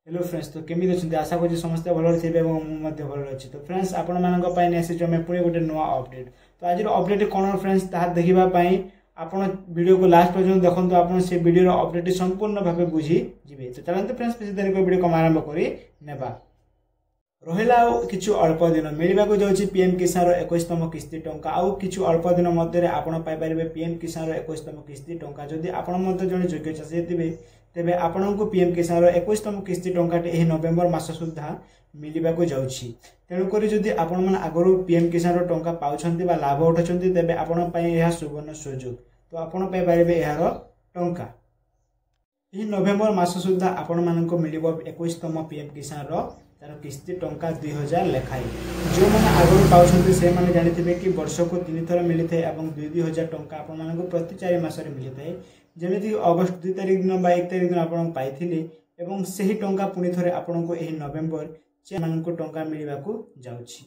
Hello friends, तो केमी अच्छे आशा करी समस्ते भल थे भल अच्छी। तो फ्रेंड्स आपण मानी आसी आम पुणी गोटे नुआ अपडेट। तो आज अपडेट कौन फ्रेंड्स ताहा देखापी आपण वीडियो को लास्ट पर्यटन देखो आप वीडियो अपडेट संपूर्ण भाव बुझी जी। तो चलते फ्रेंड्स किसी दिन वीडियो कम आरंभ कर रहा किछु अल्प दिन मिलवाक जाऊँगी पीएम किसान 21तम किस्ती टंका आउ किछु अल्प दिन मध्य आपण पाइपर पीएम किसान 21तम किस्ती टंका। जदि आपण जड़े योग्य चाषी थे तेबे आपण को पीएम किसान 21तम किस्ती टंकाटे नवेम्बर मास सुधा मिलवाक जाऊँगी। तेणुक जदि आपण मैंने आगु पीएम किसान टंका पाँच लाभ उठाउछन तेबे आपण सुवर्ण सुजोग। तो आपण पाइपर यार टंका नवेम्बर मास सुधा आपण मानक मिल 21तम पीएम किसान तार किस्ती टंका 2000 लेखाएं। जो मैंने आगुरी पाँच से मैंने जानी कि वर्ष को 3 थर मिली है और 2000 टंका आपण मानक प्रति 4 मासरे मिली है। जमीक अगस्ट 2 तारिख दिन 1 तारिख दिन आप पाई से ही टंका पुणी थे आपण को यही नवेम्बर मानक टंका मिलवाक जाऊँगी।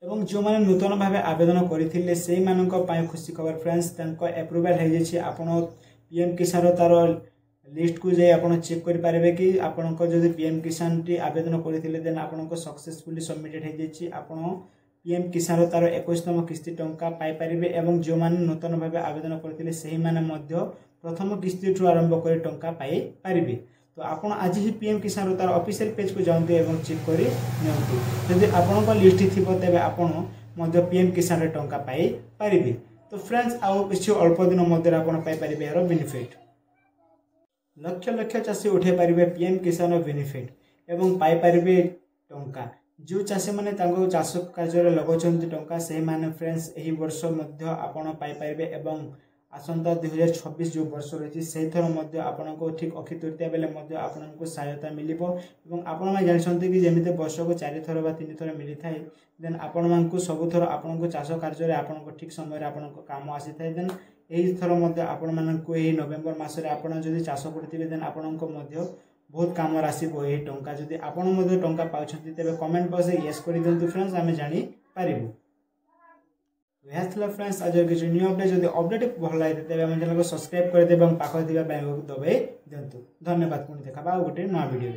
एवं जो मैंने नूतन भाव आवेदन करते से खुशी खबर फ्रेंड्स एप्रुवाल हो जाए। आपण पीएम किसान तार लिस्ट को जाए आप चेक करेंगे कि आपण जब पीएम किसान टी आवेदन करते देन आपण सक्सेसफुली सबमिटेड हो जाए। आपण पीएम किसान तार 21तम किस्ती टंका पाइपर एवं जो मैंने नूतन भाव आवेदन करते से प्रथम किस्ती ठू आरंभ कर टंका पाइपर। तो आपण आज ही पीएम किसान तार ऑफिशियल पेज को जाते और चेक कर जब आपण लिस्ट थी तेज आपण पीएम किसान टंका पाइपर। तो फ्रेंड्स आउ किसी अल्प दिन मध्य पाइपर यार बेनिफिट लक्ष लक्ष चाषी उठे पारे पीएम किसान बेनिफिट एवं पाइपर टंका। जो चाषी मैंने चाष कार्य लगाउछन्ति टंका से माने फ्रेंड्स यही वर्ष मध्य आपण पाइपर एवं आसंता 2026 जो वर्ष रही से थर मध्य आपण को ठीक अक्षय तृतीया बेले मध्य आपण को सहायता मिलिबो। एवं आपण माने जानछन्ति कि जेमिते वर्ष को 4 थर बा 3 थर मिली थाए देन आपण मान को सब थर आपण को चाष कार्य रे आपण को ठीक समय रे आपण को काम आसी थाए। देन यही थर मध्य आपण मानक यही नवेम्बर मासरे आपण जदि चाष करथिबे देन आपण को मध्य बहुत काम आसीबो यही टंका। जदि आपण मध्य टंका पाउछन्ति तेबे कमेंट बॉक्स रे यस करि दियंतु फ्रेंड्स आमे जानि पारिबो। यह था फ्रेंड्स आज किसी न्यू अपडेट। जदि अपडेट भल लगे तेज आम चैनल को सब्सक्राइब कर दे और पाखर बेल को दबाई दिंतु। धन्यवाद। पुणी देखा गोटे नया वीडियो।